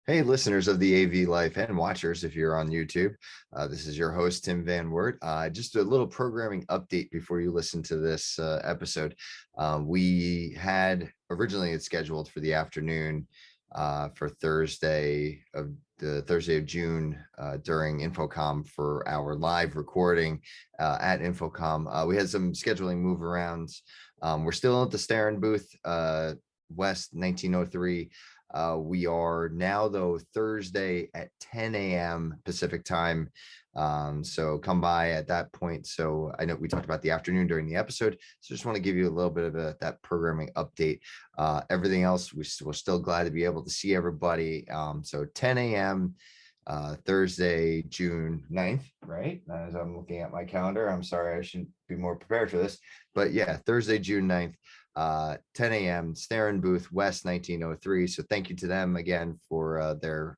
Hey, listeners of the AV Life and watchers, if you're on YouTube, this is your host, Tim Van Wert. Just a little programming update before you listen to this episode. We had originally it's scheduled for the afternoon for Thursday of June during Infocomm for our live recording at Infocomm. We had some scheduling move arounds. We're still at the Starin booth, West 1903. We are now, though, Thursday at 10 a.m. Pacific time. So come by at that point. So I know we talked about the afternoon during the episode. So just want to give you a little bit of that programming update. Everything else, we're still glad to be able to see everybody. So 10 a.m. Thursday, June 9th, right? As I'm looking at my calendar, I'm sorry, I should be more prepared for this. But yeah, Thursday, June 9th. 10 a.m. Starin booth, West 1903. So thank you to them again for their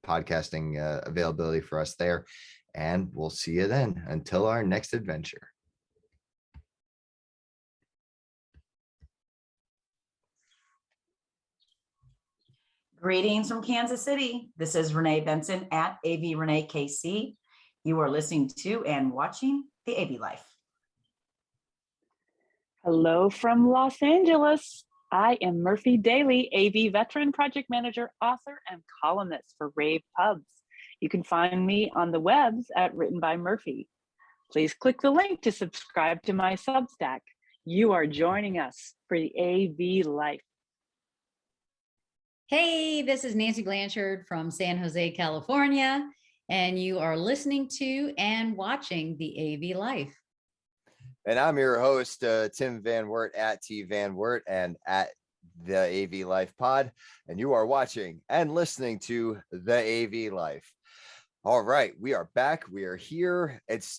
podcasting availability for us there. And we'll see you then until our next adventure. Greetings from Kansas City. This is Renee Benson at AV Renee KC. You are listening to and watching the AV Life. Hello from Los Angeles. I am Murphy Daly, AV veteran, project manager, author, and columnist for Rave Pubs. You can find me on the webs at Written by Murphy. Please click the link to subscribe to my Substack. You are joining us for the AV Life. Hey, this is Nancy Blanchard from San Jose, California, and you are listening to and watching the AV Life. And I'm your host, Tim Van Wert at T Van Wert and at the AV Life Pod. And you are watching and listening to the AV Life. All right, we are back. We are here. It's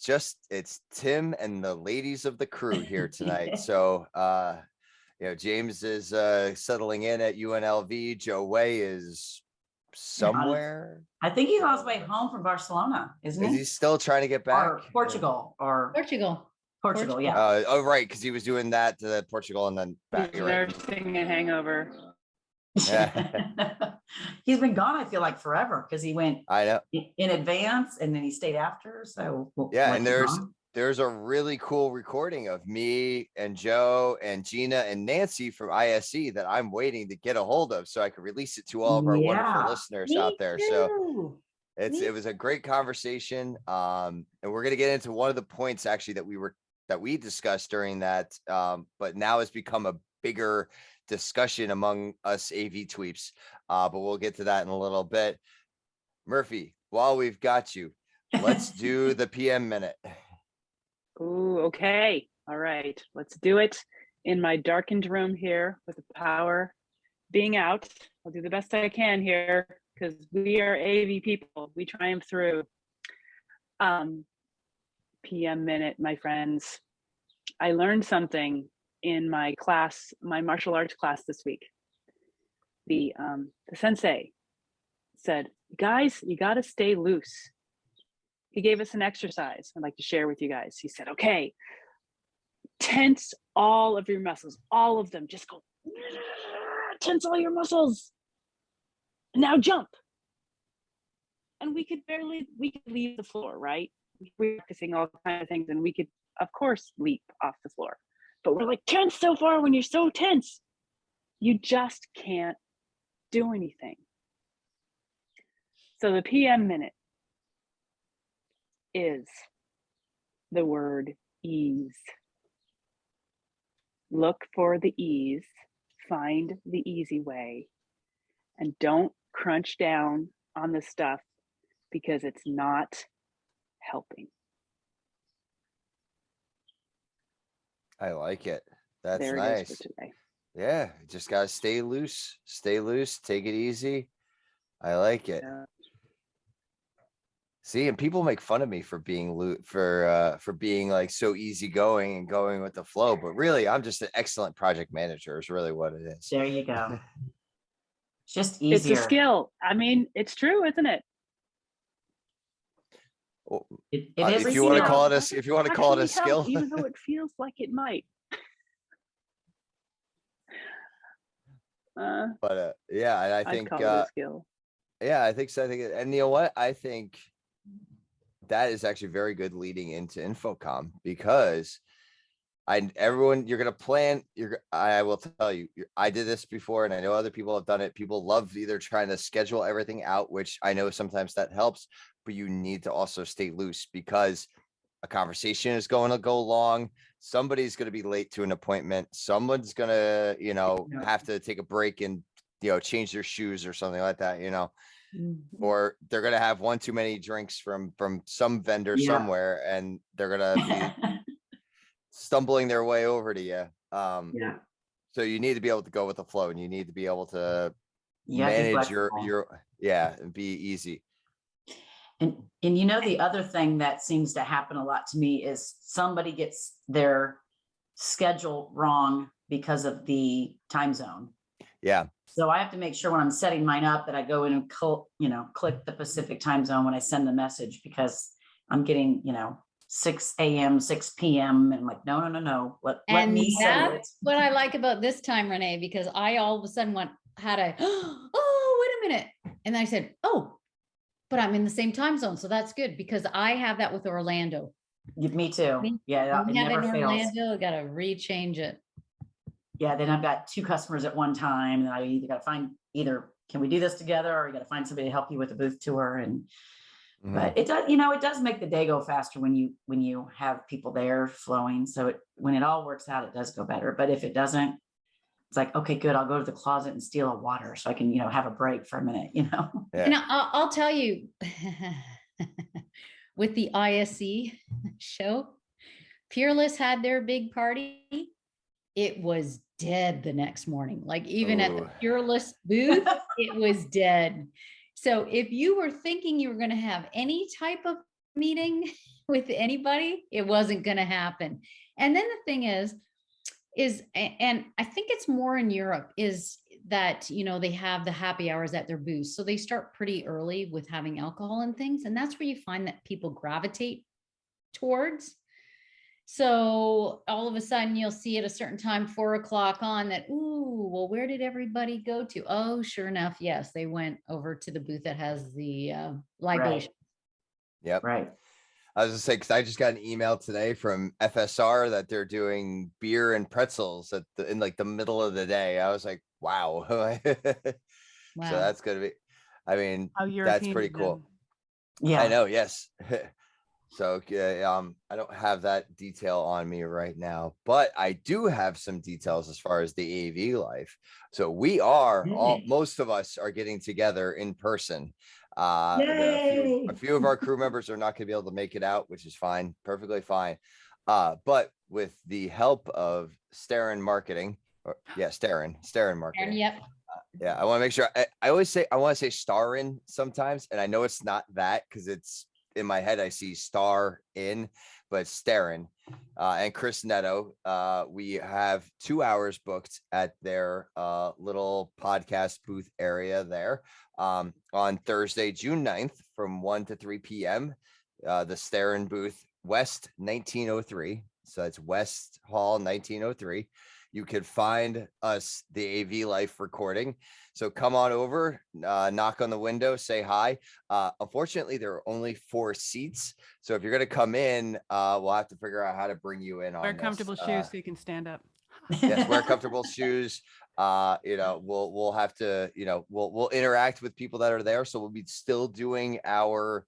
Tim and the ladies of the crew here tonight. So, James is settling in at UNLV. Joe Way is somewhere. I think he's on his way home from Barcelona, isn't he? Is he still trying to get back? Or Portugal. Portugal, yeah. Right, because he was doing that to Portugal and then back. He's nursing a hangover. Yeah. He's been gone, I feel like, forever, because he went I know in advance and then he stayed after. So and there's a really cool recording of me and Joe and Gina and Nancy from ISE that I'm waiting to get a hold of so I can release it to all of our wonderful listeners out there. Too. So it was a great conversation. And we're going to get into one of the points actually that we discussed during that. But now it's become a bigger discussion among us AV tweeps. But we'll get to that in a little bit. Murphy, while we've got you, let's do the PM minute. Ooh, okay. All right, let's do it in my darkened room here with the power being out. I'll do the best I can here because we are AV people. We triumph through. PM minute, my friends. I learned something in my class, my martial arts class this week. The sensei said, guys, you got to stay loose. He gave us an exercise I'd like to share with you guys. He said, okay, tense all of your muscles, all of them. Just go, tense all your muscles. Now jump. And we could leave the floor, right? We're practicing all kinds of things and we could, of course, leap off the floor. But we're like tense so far when you're so tense. You just can't do anything. So the PM minute is the word ease. Look for the ease, find the easy way, and don't crunch down on the stuff because it's not helping. I like it. That's there nice. It is for today. Yeah, just gotta stay loose, take it easy. I like it. Yeah. See, and people make fun of me for being for being like so easygoing and going with the flow, but really I'm just an excellent project manager is really what it is. There you go. It's just easier. It's a skill. I mean, it's true, isn't it? Well, it is if you want to call it a skill, even though it feels like it might. But yeah, and I think call it a skill. Yeah, I think so. I think, and you know what? I think that is actually very good leading into Infocom, because everyone, you're gonna plan. I will tell you, I did this before, and I know other people have done it. People love either trying to schedule everything out, which I know sometimes that helps, but you need to also stay loose, because a conversation is going to go long. Somebody's going to be late to an appointment. Someone's going to, Yeah. have to take a break and, change their shoes or something like that, Mhm. or they're going to have one too many drinks from some vendor Yeah. somewhere, and they're going to be stumbling their way over to you. Yeah. So you need to be able to go with the flow, and you need to be able to You have to be manage flexible. and be easy. And the other thing that seems to happen a lot to me is somebody gets their schedule wrong because of the time zone. Yeah. So I have to make sure when I'm setting mine up that I go in and click the Pacific time zone when I send the message, because I'm getting, 6 a.m., 6 p.m. And I'm like, no. Let And me send it. that's what I like about this time, Renee, because I all of a sudden had a, oh, wait a minute. And I said, oh, but I'm in the same time zone. So that's good, because I have that with Orlando. Me too. Yeah, We it have it never in fails. Orlando, got to rechange it. Yeah, then I've got 2 customers at one time, and I either got to find can we do this together, or you got to find somebody to help you with the booth tour. And but it does, it does make the day go faster when you have people there flowing. So when it all works out, it does go better. But if it doesn't, it's like, okay, good, I'll go to the closet and steal a water so I can, have a break for a minute, Yeah. And I'll tell you, with the ISE show, Peerless had their big party. It was dead the next morning. Like even at the Ooh. Peerless booth, it was dead. So if you were thinking you were going to have any type of meeting with anybody, it wasn't going to happen. And then the thing is, and I think it's more in Europe, is that, they have the happy hours at their booths. So they start pretty early with having alcohol and things. And that's where you find that people gravitate towards. So all of a sudden you'll see at a certain time, 4 o'clock on, that, ooh, well, where did everybody go to? Oh, sure enough. Yes. They went over to the booth that has the libation. Yep. Right. I was gonna say, because I just got an email today from FSR that they're doing beer and pretzels in like the middle of the day. I was like, wow. Wow. So that's gonna be, I mean, How that's European pretty of cool. them. I Yeah. know, yes. So I don't have that detail on me right now, but I do have some details as far as the AV life. So we are most of us are getting together in person. A few of our crew members are not going to be able to make it out, which is fine, perfectly fine. But with the help of Starren Marketing, Starren Marketing. And yep. Yeah, I want to make sure. I always say, I want to say Starren sometimes, and I know it's not that, because it's in my head I see Star in, but Starren and Chris Netto. We have 2 hours booked at their little podcast booth area there on Thursday, June 9th from 1 to 3 p.m. The Starren booth, West 1903. So it's West Hall 1903. You could find us, the AV Life recording. So come on over, knock on the window, say hi. Unfortunately, there are only 4 seats. So if you're going to come in, we'll have to figure out how to bring you in on Wear this. comfortable shoes so you can stand up. Yes, wear comfortable shoes. We'll have to, we'll interact with people that are there. So we'll be still doing our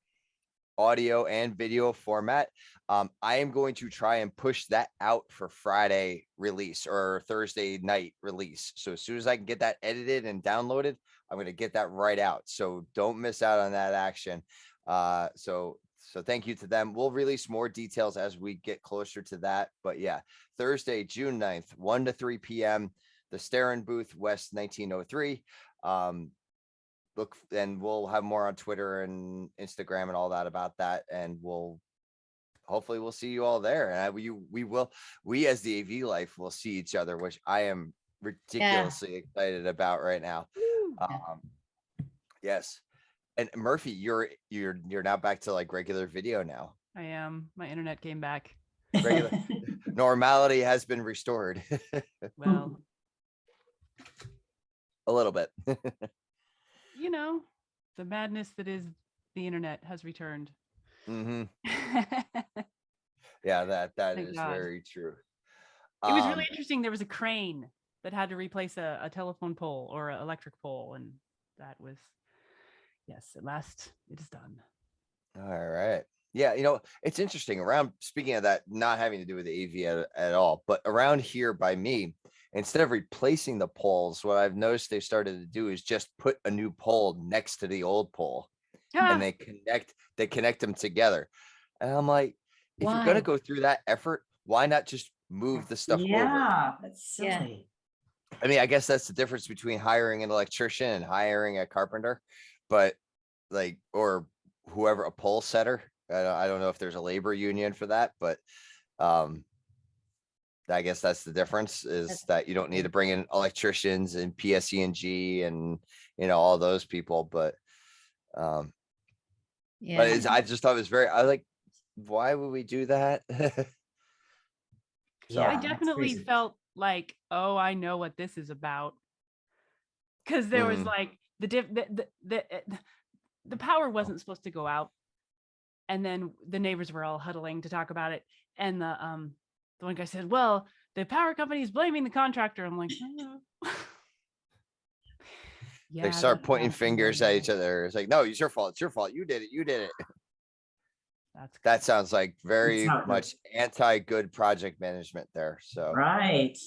audio and video format. I am going to try and push that out for Friday release or Thursday night release. So as soon as I can get that edited and downloaded, I'm going to get that right out. So don't miss out on that action. So thank you to them. We'll release more details as we get closer to that. But yeah, Thursday, June 9th, 1 to 3 p.m., the Starren booth, West 1903. Look, and we'll have more on Twitter and Instagram and all that about that. And hopefully we'll see you all there. And we as the AV Life will see each other, which I am ridiculously excited about right now. Yes. And Murphy, you're now back to like regular video now. I am. My internet came back. Regular normality has been restored. Well, a little bit. The madness that is the internet has returned. Mhm. It Yeah, that Thank is God. very true. was really interesting. There was a crane that had to replace a telephone pole or an electric pole. And that was, yes, at last it is done. All right. Yeah, it's interesting around, speaking of that, not having to do with the AV at all, but around here by me, instead of replacing the poles, what I've noticed they started to do is just put a new pole next to the old pole, and Ah, they connect them together. And I'm like, if you're gonna Why? go through that effort, why not just move the stuff over? Yeah, that's Yeah. silly. I mean, I guess that's the difference between hiring an electrician and hiring a carpenter, but like, or whoever, a pole setter. I don't know if there's a labor union for that, but um, I guess that's the difference, is That's- that you don't need to bring in electricians and PSE&G and all those people. But Yeah. I just thought it was very, I like, why would we do that? Yeah, I that's definitely crazy. felt like, oh, I know what this is about. Because there was Mhm. like the power wasn't supposed to go out, and then the neighbors were all huddling to talk about it, and the one guy said, "Well, the power company is blaming the contractor." I'm like, oh. They Yeah, start that's pointing bad. fingers at each other. It's like, no, it's your fault. It's your fault. You did it. You did it. That's That sounds like It's very not good. much anti-good project management there. So Right.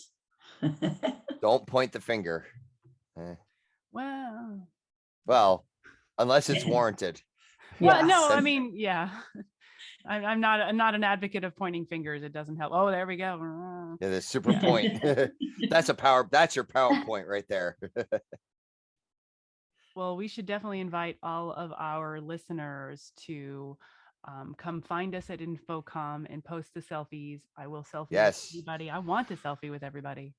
don't point the finger. Eh. well. Well, unless it's warranted. Well, Yes. no, I mean, yeah. I'm not an advocate of pointing fingers. It doesn't help. Oh, there we go. Yeah, the super Yeah. point. That's your PowerPoint right there. Well, we should definitely invite all of our listeners to come find us at Infocomm and post the selfies. I will selfie with Yes. everybody. I want to selfie with everybody.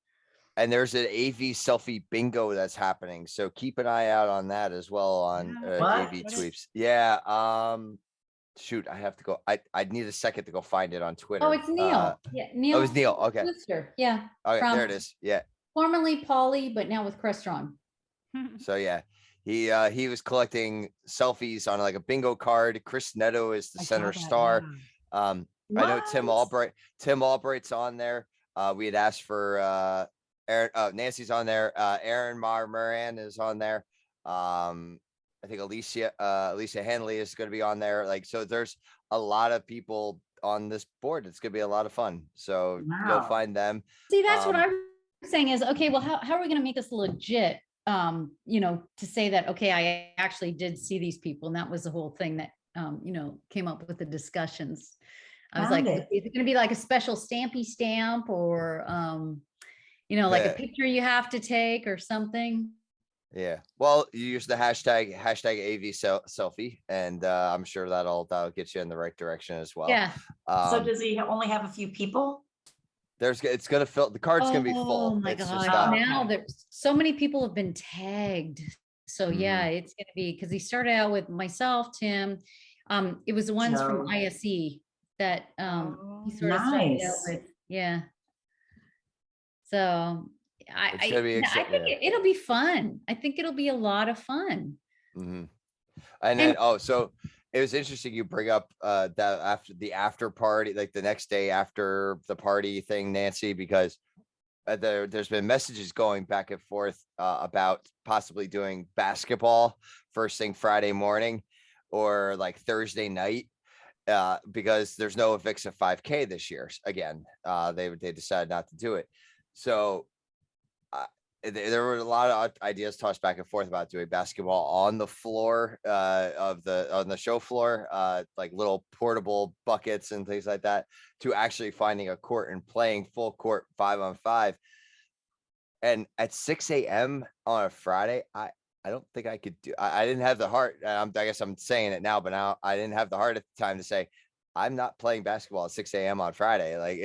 And there's an AV selfie bingo that's happening. So keep an eye out on that as well on Yeah. What? AV tweets. Yeah. Shoot, I have to go. I need a second to go find it on Twitter. Oh, it's Neil. Yeah, Oh, Neil. it's Neil. Okay. Lister. Yeah. Okay, there From it is. Yeah. formerly Polly, but now with Crestron. So yeah, he was collecting selfies on like a bingo card. Chris Neto is the I saw center that, star. yeah. I know Tim What? Albright's on there. We had asked for Aaron, Nancy's on there. Aaron Moran is on there. I think Alicia Hanley is going to be on there. Like, so there's a lot of people on this board. It's going to be a lot of fun. So go Wow. find them. See, that's what Um, I'm saying is, okay, well, how are we going to make this legit? To say that, okay, I actually did see these people. And that was the whole thing that, came up with the discussions. I was like, Found is it. it going to be like a special stampy stamp or, like a Yeah. picture you have to take or something? Yeah. Well, you use the hashtag AV selfie, and I'm sure that'll get you in the right direction as well. Yeah. So does he only have a few people? It's gonna fill, the card's gonna be full. Oh my It's God. just Now Okay. there's so many people have been tagged. So yeah, it's gonna be, because he started out with myself, Tim. It was the ones from Joe. ISE that Oh, he sort of started out nice. with. Yeah. So It's gonna be I think it'll be fun. I think it'll be a lot of fun. And then so it was interesting you bring up that after the after party, like the next day after the party thing, Nancy, because there's been messages going back and forth about possibly doing basketball first thing Friday morning or like Thursday night, because there's no Avixa 5K this year. Again, they decided not to do it. So there were a lot of ideas tossed back and forth about doing basketball on the floor on the show floor, like little portable buckets and things like that, to actually finding a court and playing full court 5-on-5. And at 6 a.m. on a Friday, I don't think I could do. I didn't have the heart. I guess I'm saying it now, but now I didn't have the heart at the time to say I'm not playing basketball at 6 a.m. on Friday. Like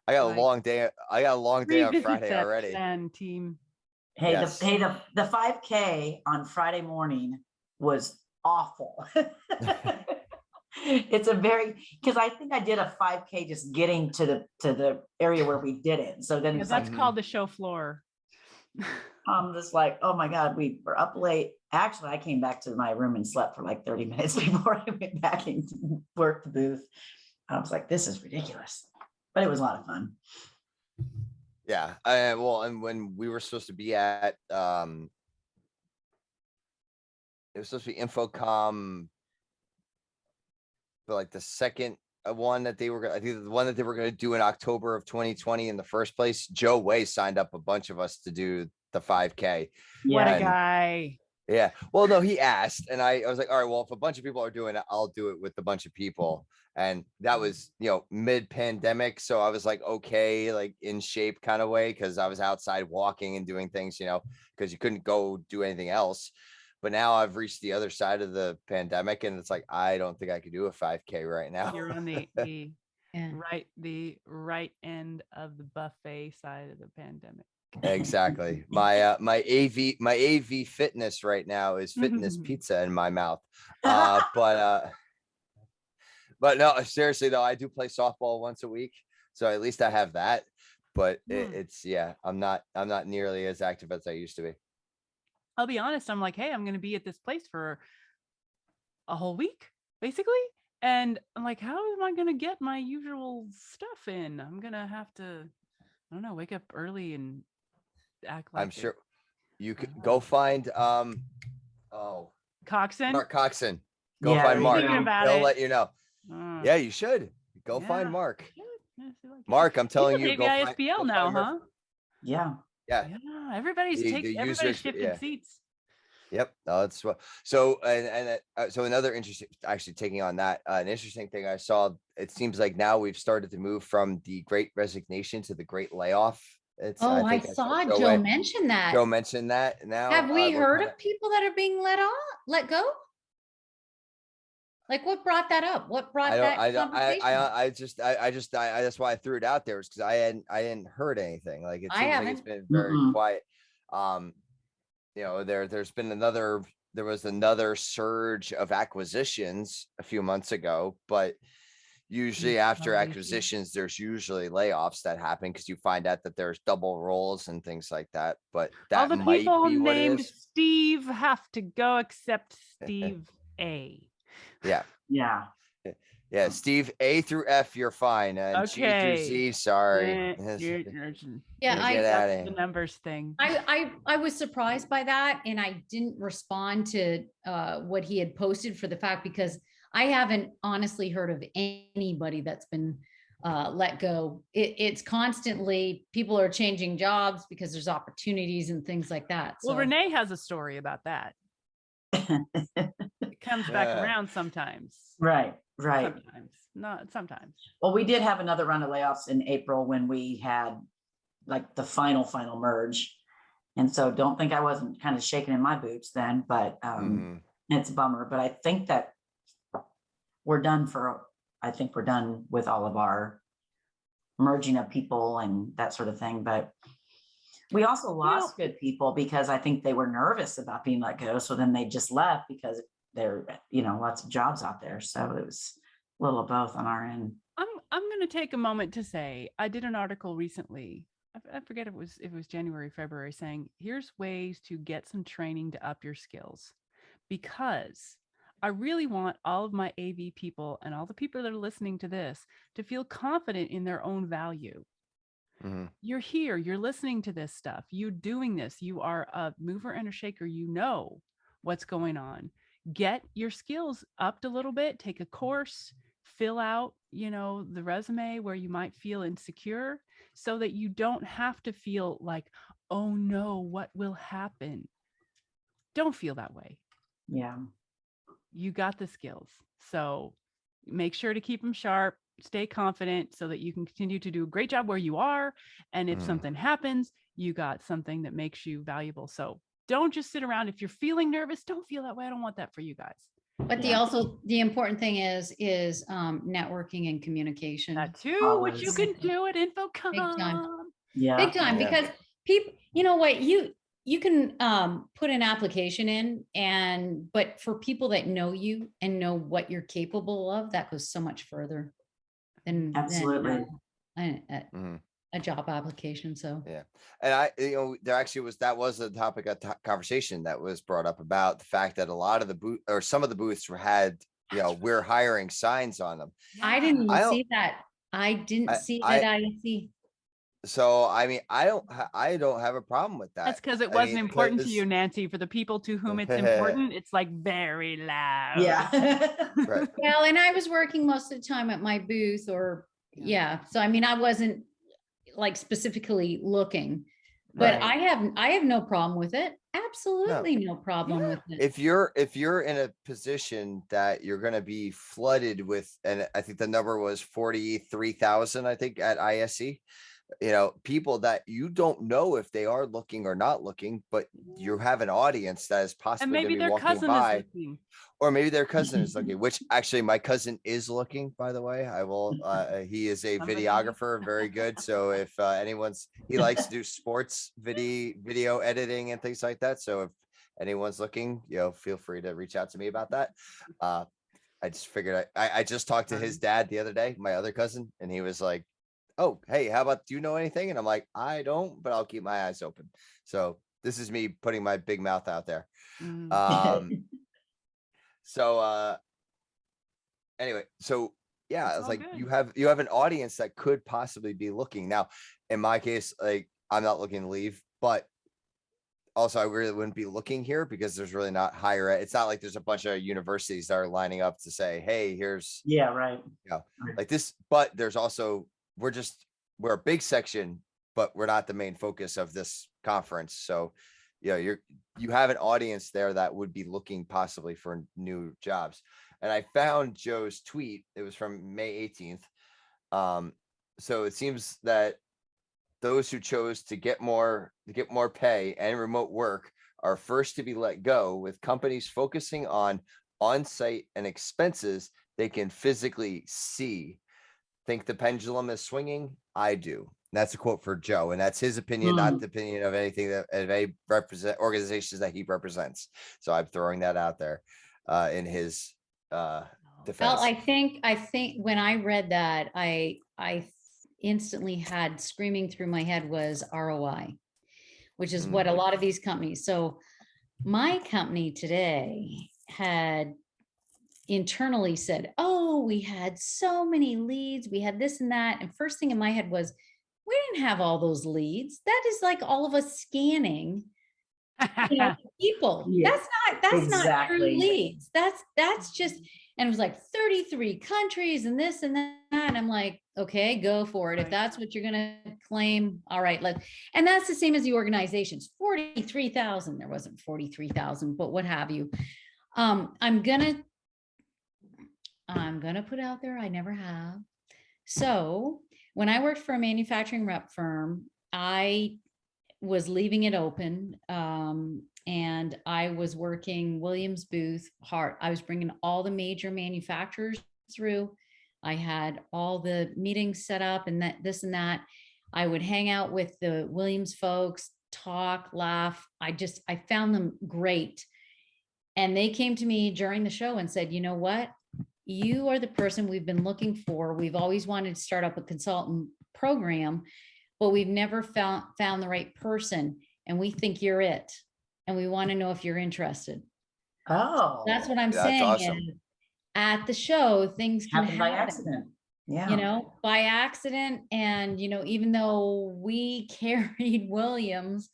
I got a Right. long day. I got a long day on Revisit Friday that already. plan, team. Hey, Yes. the 5K on Friday morning was awful. It's because I think I did a 5K just getting to the area where we did it. So then Yeah, it's that's like, called the show floor. I'm just like, oh my God, we were up late. Actually, I came back to my room and slept for like 30 minutes before I went back and worked the booth. I was like, this is ridiculous, but it was a lot of fun. Yeah. Well, and when we were supposed to be at, it was supposed to be Infocomm, but like the second one that they were gonna, I think the one that they were going to do in October of 2020 in the first place, Joe Way signed up a bunch of us to do the 5K. What Yeah. a guy. Yeah. Well, no, he asked, and I was like, all right, well, if a bunch of people are doing it, I'll do it with a bunch of people. And that was, mid-pandemic. So I was like, okay, like in shape kind of way, because I was outside walking and doing things, because you couldn't go do anything else. But now I've reached the other side of the pandemic, and it's like, I don't think I could do a 5K right now. You're on the Yeah. right end of the buffet side of the pandemic. Exactly. My AV fitness right now is fitness pizza in my mouth. But no, seriously though, I do play softball once a week, so at least I have that. But it's I'm not nearly as active as I used to be. I'll be honest. I'm like, hey, I'm going to be at this place for a whole week, basically. And I'm like, how am I going to get my usual stuff in? I'm going to have to, I don't know, wake up early and act like I'm sure you could go find Coxon. Mark Coxon. Go Yeah, find Mark. thinking about He'll it. let you know. Yeah, you should go find Yeah. Mark. Yeah, see what I can- Mark, I'm telling He's you, a go baby find, ISBL go now, find your- huh? Yeah. Yeah. Yeah, everybody's The everybody's users, shifted yeah. seats. Yep. No, that's what. So so another interesting, actually taking on that, an interesting thing I saw. It seems like now we've started to move from the Great Resignation to the Great Layoff. I think saw Joe Joe Way- mention that. Joe mentioned that. Now, Have we we're heard kinda- of people that are being let go? Like what brought that up? What brought that conversation? That's why I threw it out there, is because I hadn't heard anything. Like it I seems like it's haven't. been very Mm-mm. quiet. There's been there was another surge of acquisitions a few months ago, but usually after Consolidation. acquisitions, there's usually layoffs that happen because you find out that there's double roles and things like that. But All that the might people be what it named is. Steve have to go except Steve A. Yeah. Yeah. Yeah, Steve, A through F, you're fine. And G through Okay. Z, sorry. You're Yeah, Get out of the here. numbers thing. I was surprised by that, and I didn't respond to what he had posted for the fact because I haven't honestly heard of anybody that's been let go. It's constantly people are changing jobs because there's opportunities and things like that. Well, So Renee has a story about that. It comes back Yeah. around sometimes. Right. Right. Sometimes. Not sometimes. Well, we did have another round of layoffs in April when we had like the final merge. And so don't think I wasn't kind of shaking in my boots then, but Mhm. it's a bummer. But I think that I think we're done with all of our merging of people and that sort of thing. But we also lost good people because I think they were nervous about being let go. So then they just left because there, lots of jobs out there. So it was a little of both on our end. I'm going to take a moment to say I did an article recently. I forget if it was January, February, saying here's ways to get some training to up your skills, because I really want all of my AV people and all the people that are listening to this to feel confident in their own value. Mhm. You're here, you're listening to this stuff, you're doing this, you are a mover and a shaker, you know what's going on. Get your skills upped a little bit, take a course, fill out, the resume where you might feel insecure so that you don't have to feel like, oh no, what will happen? Don't feel that way. Yeah. You got the skills. So make sure to keep them sharp, stay confident so that you can continue to do a great job where you are. And if something happens, you got something that makes you valuable. So don't just sit around. If you're feeling nervous, don't feel that way. I don't want that for you guys. but the important thing is networking and communication. That too, Always. which you can do at Infocomm. Big time. Yeah. Big time, Yeah. because people, you know what, you can put an application in but for people that know you and know what you're capable of, that goes so much further than Absolutely. Mhm. a job application. So Yeah. And that was a topic of conversation that was brought up about the fact that a lot of the booth or some of the booths had, we're hiring signs on them. I didn't I even don't, see that. I didn't I, see I, that ISE. so, I mean, I don't have a problem with that. That's because it I wasn't mean, important to because- you, Nancy. For the people to whom it's important, it's like very loud. Yeah. Right. Well, and I was working most of the time at my booth or, yeah. So, I mean, I wasn't like specifically looking, but Right. I have no problem with it. Absolutely no problem with it. If you're in a position that you're going to be flooded with, and I think the number was 43,000, I think at ISE, people that you don't know if they are looking or not looking, but you have an audience that is And possibly going maybe to be their walking cousin by, is looking. or maybe their cousin is looking, which actually my cousin is looking, by the way. I will, he is a Somebody- videographer, very good. So if he likes to do sports video editing and things like that. So if anyone's looking, feel free to reach out to me about that. I just figured I just talked to his dad the other day, my other cousin, and he was like, "Oh, hey, how about, do you know anything?" And I'm like, "I don't, but I'll keep my eyes open." So this is me putting my big mouth out there. So anyway, so yeah, It's I was all like, good. you have an audience that could possibly be looking. Now, in my case, like, I'm not looking to leave, but also I really wouldn't be looking here because there's really not higher ed. It's not like there's a bunch of universities that are lining up to say, "Hey, here's," Yeah, right. like this, but there's also, we're a big section, but we're not the main focus of this conference. So, you have an audience there that would be looking possibly for new jobs. And I found Joe's tweet. It was from May 18th. So it seems that those who chose to get more pay and remote work are first to be let go, with companies focusing on site and expenses they can physically see. Think the pendulum is swinging? I do. That's a quote for Joe, and that's his opinion, not the opinion of anything that of any organizations that he represents. So I'm throwing that out there in his defense. Well, I think when I read that, I instantly had screaming through my head was ROI, which is what a lot of these companies. So my company today had internally said, "Oh, we had so many leads, we had this and that." And first thing in my head was, we didn't have all those leads. That is like all of us scanning, people. Yeah, That's not true exactly. leads. That's just, and it was like 33 countries and this and that. And I'm like, okay, go for it. If Right. that's what you're gonna claim, all right. And that's the same as the organizations. 43,000. There wasn't 43,000, but what have you. I'm gonna put out there, I never have. So when I worked for a manufacturing rep firm, I was leaving it open. And I was working Williams booth hard. I was bringing all the major manufacturers through. I had all the meetings set up and this and that. I would hang out with the Williams folks, talk, laugh. I found them great. And they came to me during the show and said, "You know what? You are the person we've been looking for. We've always wanted to start up a consultant program, but we've never found the right person. And we think you're it. And we want to know if you're interested." Oh, That's what I'm That's saying. awesome. Is at the show, things can happened by happen, accident. Yeah. by accident. And, even though we carried Williams,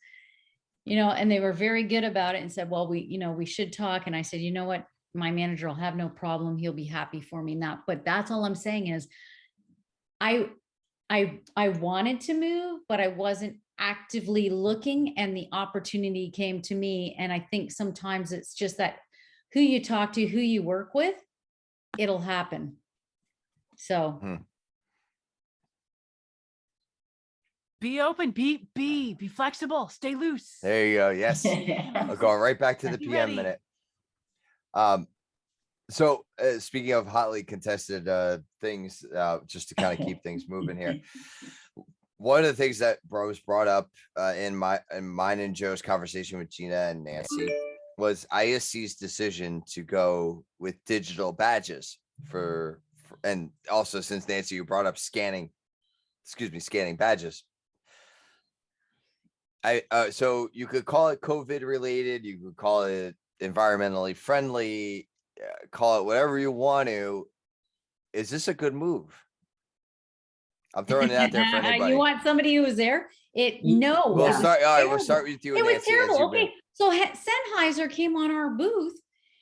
and they were very good about it and said, "Well, we should talk." And I said, "You know what? My manager will have no problem. He'll be happy for me." But that's all I'm saying is I wanted to move, but I wasn't actively looking, and the opportunity came to me. And I think sometimes it's just that who you talk to, who you work with, it'll happen. So Be open, be flexible, stay loose. There you go. Yes. I'll go right back to the Be PM ready. minute. So speaking of hotly contested things, just to kind of keep things moving here. One of the things that was brought up in mine and Joe's conversation with Gina and Nancy was ISC's decision to go with digital badges for and also, since Nancy, you brought up scanning excuse me, scanning badges. So you could call it COVID related, you could call it environmentally friendly, call it whatever you want to. Is this a good move? I'm throwing it out there for anybody. You want somebody who was there? No. We'll it was start. All right, we'll terrible. start with you. It and was Nancy, as terrible. you've been- Okay, so Sennheiser came on our booth,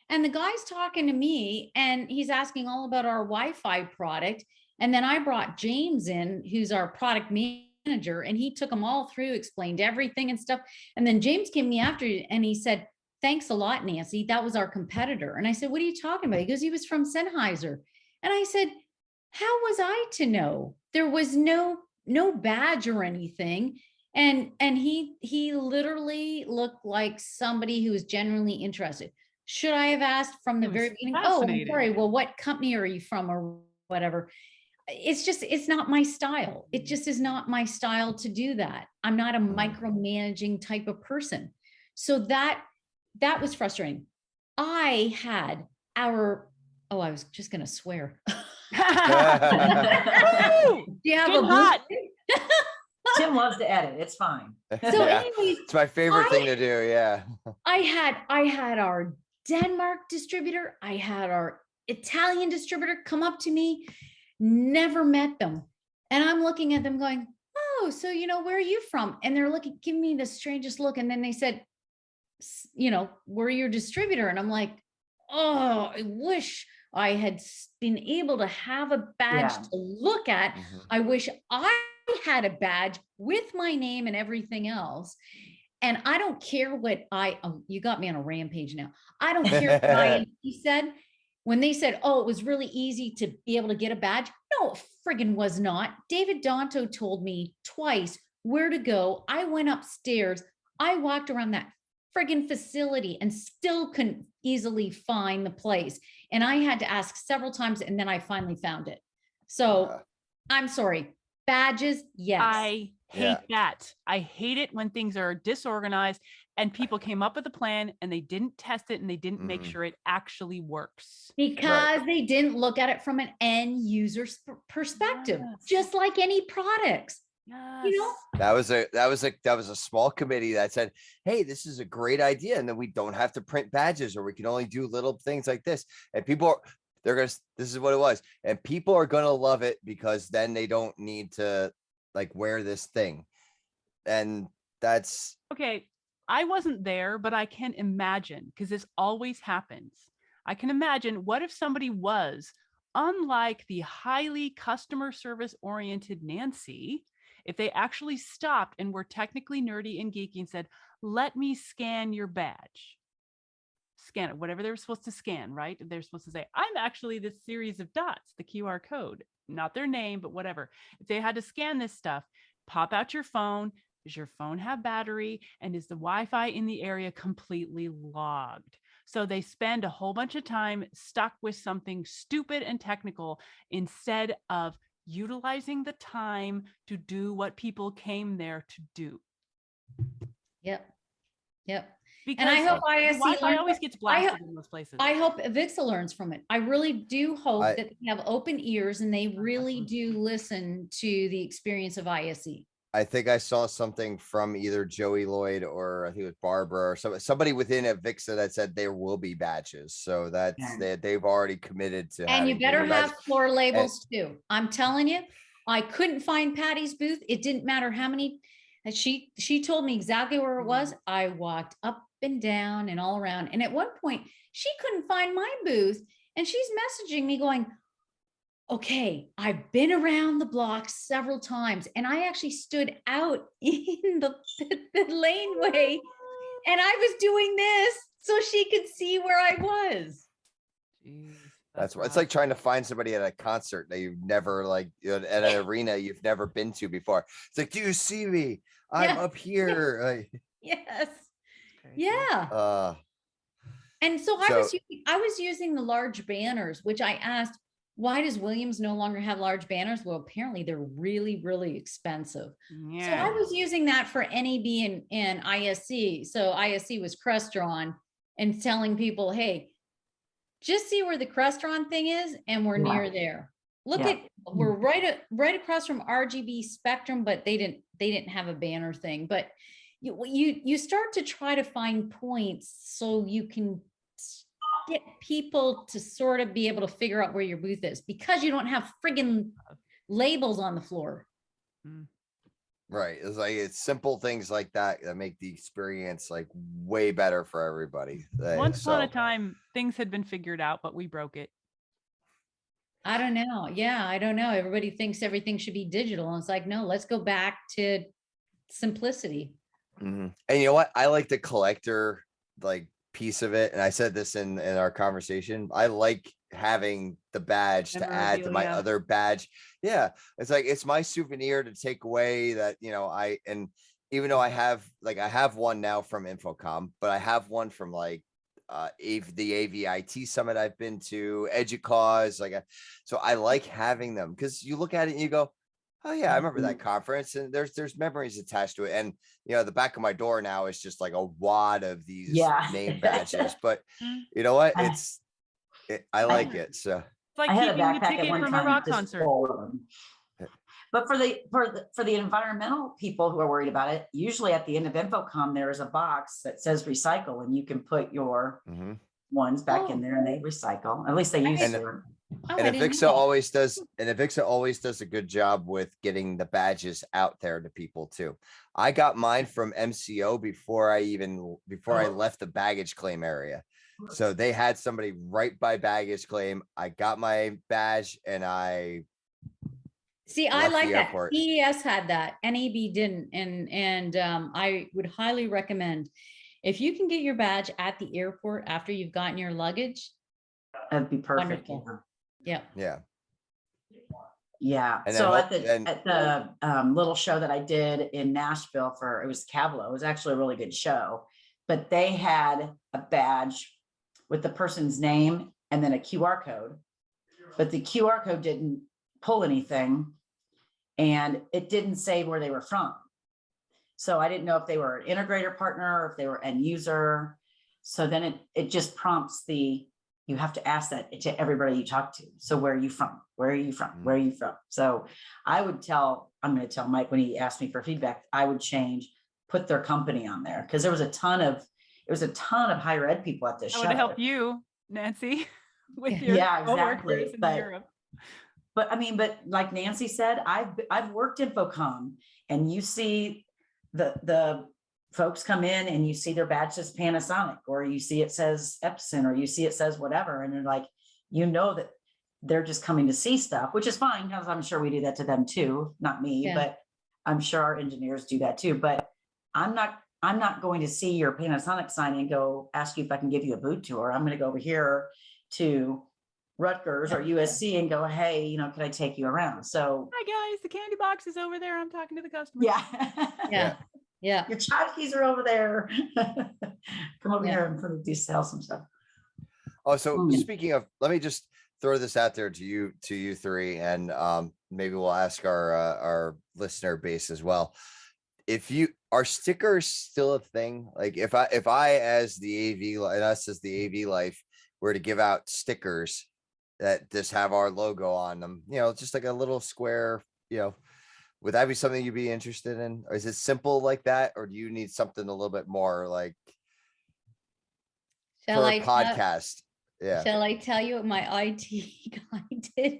and the guy's talking to me, and he's asking all about our Wi-Fi product. And then I brought James in, who's our product manager, and he took them all through, explained everything and stuff. And then James came to me after, and he said, "Thanks a lot, Nancy. That was our competitor." And I said, "What are you talking about?" He goes, "He was from Sennheiser." And I said, "How was I to know? There was no badge or anything." And he literally looked like somebody who was genuinely interested. Should I have asked from the It was very beginning? Oh, I'm fascinating. sorry. Well, what company are you from or whatever? It's not my style. It just is not my style to do that. I'm not a micromanaging type of person. So that was frustrating. I had I was just going to swear. Woo! Do you have Getting a hot. booth? Tim loves to edit. It's fine. So Yeah. anyways, It's my favorite thing to do. Yeah. I had our Denmark distributor, I had our Italian distributor come up to me, never met them. And I'm looking at them going, "Oh, so where are you from?" And they're giving me the strangest look. And then they said, "We're your distributor." And I'm like, "Oh, I wish I had been able to have a badge Yeah. to look at. Mhm. I wish I had a badge with my name and everything else." And I don't care what you got me on a rampage now. I don't care what ISE said. When they said, "Oh, it was really easy to be able to get a badge." No, it friggin' was not. David Danto told me twice where to go. I went upstairs. I walked around that friggin' facility and still couldn't easily find the place. And I had to ask several times, and then I finally found it. So I'm sorry. Badges, yes. I hate Yeah. that. I hate it when things are disorganized and people came up with a plan and they didn't test it and they didn't make sure it actually works. Because they didn't look at it from an end user perspective, Yes. just like any products. Yes. That was a small committee that said, "Hey, this is a great idea, and then we don't have to print badges, or we can only do little things like this." And this is what it was, and people are gonna love it because then they don't need to like wear this thing, and that's Okay. I wasn't there, but I can imagine, because this always happens. I can imagine, what if somebody was, unlike the highly customer service oriented Nancy, if they actually stopped and were technically nerdy and geeky and said, "Let me scan your badge." Scan it, whatever they were supposed to scan, right? They're supposed to say, "I'm actually this series of dots," the QR code, not their name, but whatever. If they had to scan this stuff, pop out your phone. Does your phone have battery? And is the Wi-Fi in the area completely logged? So they spend a whole bunch of time stuck with something stupid and technical instead of utilizing the time to do what people came there to do. Yep. Because And I hope the ISE Wi-Fi learns always from- gets blasted in those places. I hope Avixa learns from it. I really do hope I- that they have open ears and they really do listen to the experience of ISE. I think I saw something from either Joey Lloyd or I think it was Barbara or somebody within Avixa that said there will be badges. So that's they've already committed to. And you having better different have badges. floor labels too. I'm telling you, I couldn't find Patty's booth. It didn't matter how many. She told me exactly where it was. I walked up and down and all around. And at one point, she couldn't find my booth. And she's messaging me going, "Okay, I've been around the block several times." And I actually stood out in the laneway and I was doing this so she could see where I was. Jeez, That's what it's rough. like trying to find somebody at a concert that you've never at an arena you've never been to before. It's like, "Do you see me? I'm Yeah. up here." Yes. Crazy. Yeah. And so So- I was using the large banners, which I asked, why does Williams no longer have large banners? Well, apparently they're really, really expensive. So Yeah. I was using that for NAB and ISE. So ISE was Crestron and telling people, "Hey, just see where the Crestron thing is, and we're near there." Look Yeah. at, we're right across from RGB Spectrum, but they didn't have a banner thing. But you start to try to find points so you can get people to sort of be able to figure out where your booth is, because you don't have friggin' labels on the floor. Right. It's like, it's simple things like that that make the experience like way better for everybody. Once upon a So, time, things had been figured out, but we broke it. I don't know. Yeah, I don't know. Everybody thinks everything should be digital. And it's like, no, let's go back to simplicity. and you know what? I like the collector like piece of it. And I said this in our conversation. I like having the badge to add to my Memorabilia. other badge. Yeah. It's like, it's my souvenir to take away that, and even though I have one now from Infocomm, but I have one from like the AVIT summit I've been to, EduCause, so I like having them because you look at it and you go, oh yeah, I remember that conference, and there's memories attached to it. And the back of my door now is just like a wad of these Yeah. name badges. But you know what? I like it. So It's like I had a keeping the backpack at ticket one from a time rock just concert. full of them. But for the environmental people who are worried about it, usually at the end of Infocomm, there is a box that says recycle, and you can put your ones back in there and they recycle. At least they used And- to. Oh, and I didn't Avixa know that. always does a good job with getting the badges out there to people too. I got mine from MCO before I left the baggage claim area. So they had somebody right by baggage claim. I got my badge and I See, I left like the that. airport. CES had that, NAB didn't. And I would highly recommend, if you can get your badge at the airport after you've gotten your luggage. That'd be perfect. Wonderful. Yeah. Yeah. Yeah. And So then at the little show that I did in Nashville it was Cavalo, it was actually a really good show, but they had a badge with the person's name and then a QR code, but the QR code didn't pull anything and it didn't say where they were from. So I didn't know if they were an integrator partner or if they were end user. So then it just prompts you have to ask that to everybody you talk to. So where are you from? Where are you from? Where are you from? So I'm going to tell Mike when he asked me for feedback, I would put their company on there. Cause there was a ton of higher ed people at this That show. would help you, Nancy, with your Yeah, coworkers exactly. in Europe. But like Nancy said, I've worked Infocomm, and you see the folks come in and you see their badge says Panasonic, or you see it says Epson, or you see it says whatever. And they're like, that they're just coming to see stuff, which is fine, because I'm sure we do that to them too. Not me, Yeah. but I'm sure our engineers do that too. But I'm not going to see your Panasonic sign and go ask you if I can give you a boot tour. I'm going to go over here to Rutgers or USC and go, hey, can I take you around? So Hi guys, the candy box is over there. I'm talking to the customer. yeah. Yeah. Your tchotchkes are over there. Come over Yeah. here and do sell some stuff. Oh, so Mm. speaking of, let me just throw this out there to you three, and maybe we'll ask our listener base as well. Are stickers still a thing? Like if I as the AV and us as the AV life were to give out stickers that just have our logo on them, just like a little square, would that be something you'd be interested in? Or is it simple like that? Or do you need something a little bit more like for a podcast? Yeah. Shall I tell you what my IT guy did?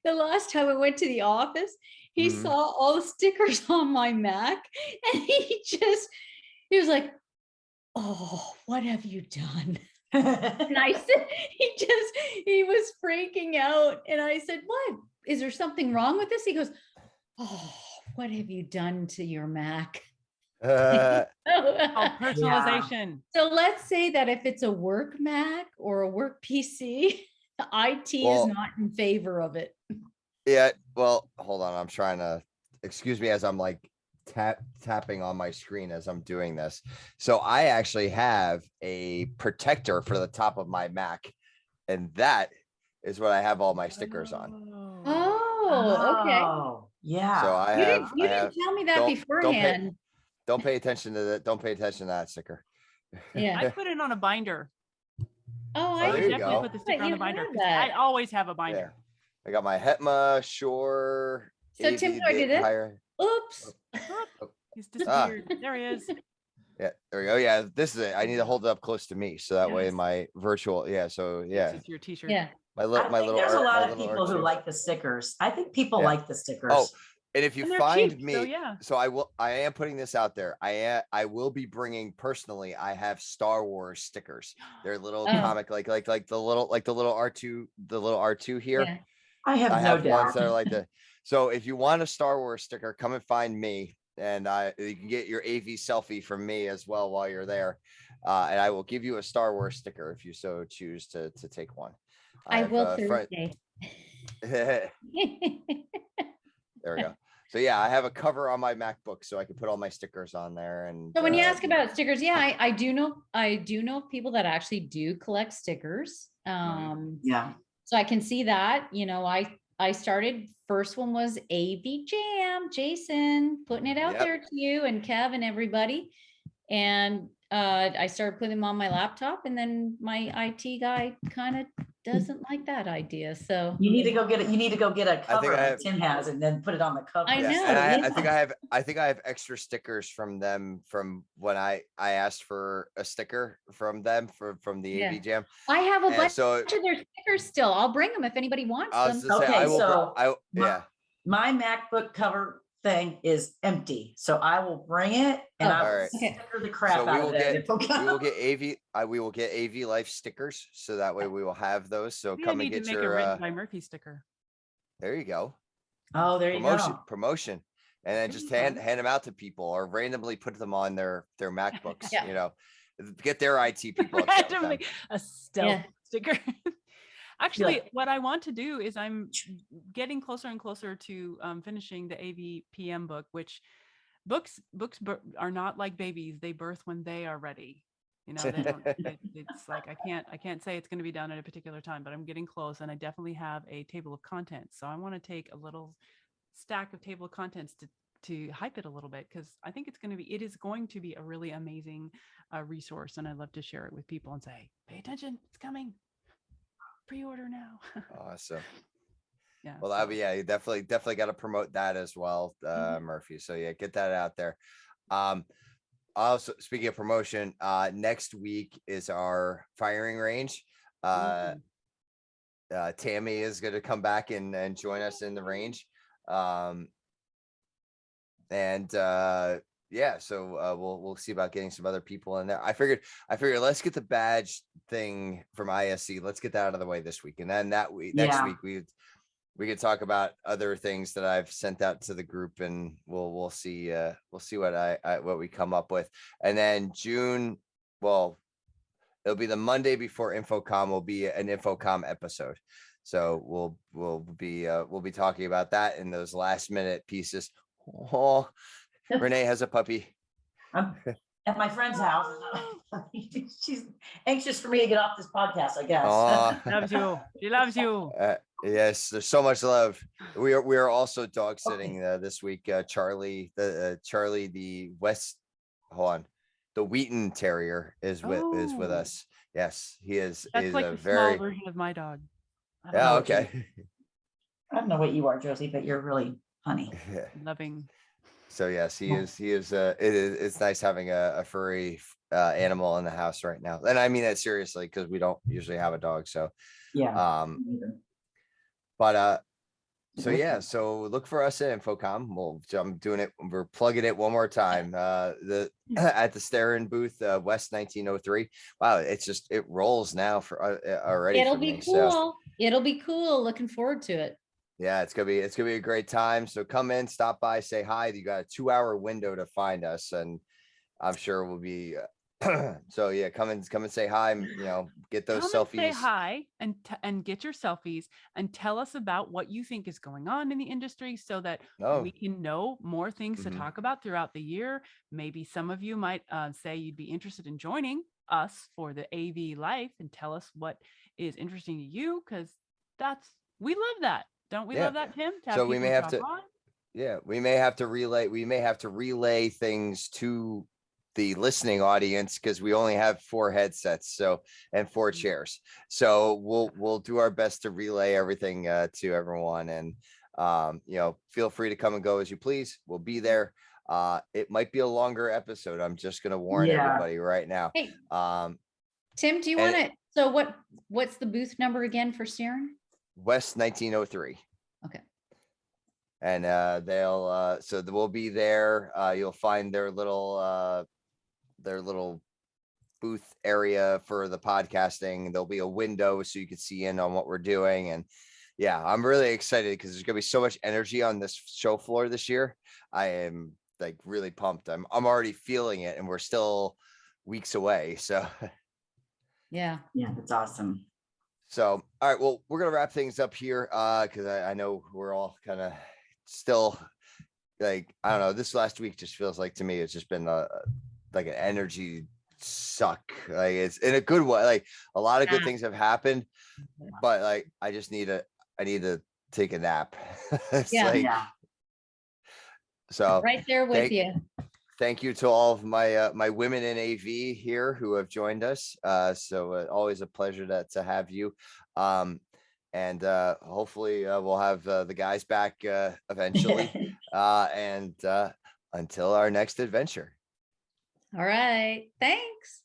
The last time I went to the office, he Mhm. saw all the stickers on my Mac, and he was like, oh, what have you done? And I said, he was freaking out. And I said, what? Is there something wrong with this? He goes, oh, what have you done to your Mac? Uh, Oh, personalization. So let's say that if it's a work Mac or a work PC, IT Well- is not in favor of it. yeah. Well, hold on. I'm trying to excuse me as I'm like tapping on my screen as I'm doing this. So I actually have a protector for the top of my Mac, and that is what I have all my stickers on. Oh, okay. Oh, yeah. So I You have. didn't tell me that don't pay- beforehand. Don't pay attention to that. Don't pay attention to that sticker. Yeah. I put it on a binder. Oh, there I you definitely go. put the But sticker on you the binder. have 'Cause that. I always have a binder. I got my Hetma, Shore. So Tim, AV, do I do this? higher. Oops. He's disappeared. There he is. Yeah, there we go. Yeah, this is it. I need to hold it up close to me so that way Yes. my virtual. Yeah, so yeah, This is your t-shirt. Yeah. my I little think there's a art, lot my of little people who R2. like the stickers. I think people Yeah. like the stickers. Oh, and if you And they're find cheap, me, so yeah. so I am putting this out there. I will be bringing personally. I have Star Wars stickers. They're little Oh. comic, like the little R2 here. Yeah. I have I no have doubt. ones that are like that. So if you want a Star Wars sticker, come and find me, and you can get your AV selfie from me as well while you're there, and I will give you a Star Wars sticker if you so choose to take one. I have, will front- Thursday. There we go. So yeah, I have a cover on my MacBook so I can put all my stickers on there. And So when you ask about stickers, yeah, I do know people that actually do collect stickers. Yeah. So I can see that, I started, first one was AV Jam, Jason, putting it out Yep. there to you and Kev and everybody. And I started putting them on my laptop, and then my IT guy kind of doesn't like that idea. So You need to go get it. You need to go get a I think cover I like have- Tim has and then put it on the cover. I Yeah, know, and I yeah. think I have extra stickers from them from when I asked for a sticker from them from the Yeah. AV Jam. I have a And bunch so of their stickers still. I'll bring them if anybody wants I was them. to say Okay, I will. so Yeah. My MacBook cover thing is empty, so I will bring it and Oh, I will alright. Okay. sticker the crap So we out will of it. we will get we will get AV Life stickers, so that way we will have those. So Maybe I come and need to get make a your. written by Murphy sticker. There you go. Oh, there you go. Promotion, and then just hand them out to people or randomly put them on their MacBooks. Yeah. Get their IT people upset with them. Randomly, a stealth Yeah. sticker. Actually, what I want to do is I'm getting closer and closer to finishing the AVPM book, which books are not like babies. They birth when they are ready. They don't, it's like, I can't say it's going to be done at a particular time, but I'm getting close, and I definitely have a table of contents. So I want to take a little stack of table of contents to hype it a little bit, because I think it is going to be a really amazing resource. And I'd love to share it with people and say, pay attention, it's coming. Pre-order now. Awesome. Yeah. Well, you definitely got to promote that as well, Murphy. So yeah, get that out there. Also, speaking of promotion, next week is our firing range. Tammy is going to come back and join us in the range. Yeah, so we'll see about getting some other people in there. I figured let's get the badge thing from ISE. Let's get that out of the way this week, and then next week we could talk about other things that I've sent out to the group, and we'll see what we come up with. And then June, well, it'll be the Monday before Infocomm will be an Infocomm episode. So we'll be talking about that in those last minute pieces. Oh, Renee has a puppy. I'm at my friend's house. She's anxious for me to get off this podcast, I guess. Oh, Loves you. She loves you. yes, there's so much love. We are also dog sitting this week. Charlie, the the Wheaton Terrier is with us. Yes, he is. That's is like a the very small version of my dog. yeah. Okay. I don't know what you are, Josie, but you're really funny. Loving. So yes, he is. It's nice having a furry animal in the house right now, and I mean that seriously because we don't usually have a dog. So Yeah. So yeah, so look for us at Infocomm. I'm doing it. We're plugging it one more time. At the Starin booth, West 1903. Wow, it rolls now for already. It'll for be me, cool. so. It'll be cool. Looking forward to it. Yeah, it's gonna be a great time. So come in, stop by, say hi. You got a 2-hour window to find us, and I'm sure we'll be. So yeah, come and say hi. Get those Come selfies. and say hi and get your selfies and tell us about what you think is going on in the industry, so that we can know more things to talk about throughout the year. Maybe some of you might say you'd be interested in joining us for the AV Life, and tell us what is interesting to you, because we love that. Don't we love that, Tim? So we may have to. Yeah, we may have to relay things to the listening audience, because we only have 4 headsets, so, and 4 chairs. So we'll do our best to relay everything to everyone. And you know, feel free to come and go as you please. We'll be there. It might be a longer episode. I'm just gonna warn Yeah. everybody right now. Hey, Um, Tim, do you and- want to, so what's the booth number again for Stern? West 1903. Okay. And they'll so we'll be there. You'll find their little booth area for the podcasting. There'll be a window so you can see in on what we're doing. And yeah, I'm really excited because there's gonna be so much energy on this show floor this year. I am like really pumped. I'm already feeling it, and we're still weeks away. So Yeah. Yeah, that's awesome. so all right, well, we're gonna wrap things up here because I know we're all kind of still like, I don't know, this last week just feels like, to me, it's just been like an energy suck. Like, it's in a good way. Like, a lot of good Yeah. things have happened, but like I need to take a nap. It's Yeah. like, Yeah. so Right there with you. thank you to all of my my women in AV here who have joined us. So always a pleasure to have you. And hopefully we'll have the guys back eventually. And until our next adventure. All right. Thanks.